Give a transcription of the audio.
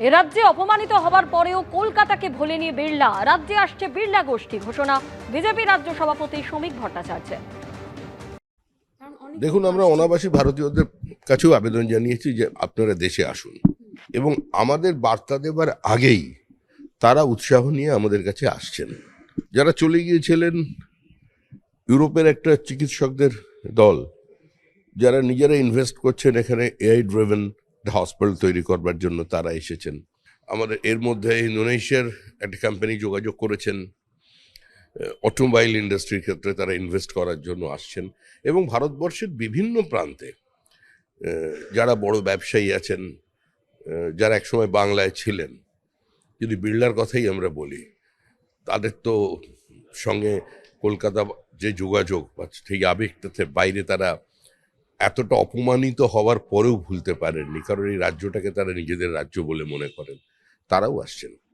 এ রাজ্যে অপমানিত হবার পরেও কলকাতাকে ভোলেনি বিড়লা। রাজ্যে আসছে বিড়লা গোষ্ঠী, ঘোষণা বিজেপি রাজ্য সভাপতি শ্রমিক ভট্টাচার্যের। দেখুন, আমরা অনাবাসী ভারতীয়দের কাছেও আবেদন জানিয়েছি যে আপনারা দেশে আসুন, এবং আমাদের বার্তা দেবার আগেই তারা উৎসাহ নিয়ে আমাদের কাছে আসছেন। যারা চলে গিয়েছিলেন, ইউরোপের একটা চিকিৎসকদের দল, যারা নিজেরা ইনভেস্ট করছেন এখানে এআই ড্রিভেন হসপিটাল তৈরি করবার জন্য, তারা এসেছেন। আমাদের এর মধ্যে ইন্দোনেশিয়ার একটা কোম্পানি যোগাযোগ করেছেন, অটোমোবাইল ইন্ডাস্ট্রির ক্ষেত্রে তারা ইনভেস্ট করার জন্য আসছেন। এবং ভারতবর্ষের বিভিন্ন প্রান্তে যারা বড় ব্যবসায়ী আছেন, যারা একসময় বাংলায় ছিলেন, যদি বিড়লার কথাই আমরা বলি, তাদের তো সঙ্গে কলকাতা যে যোগাযোগ বা সেই আবেগটাতে বাইরে, তারা এতটা অপমানিত হওয়ার পরেও ভুলতে পারেননি, কারণ এই রাজ্যটাকে তারা নিজেদের রাজ্য বলে মনে করেন। তারাও আসছেন।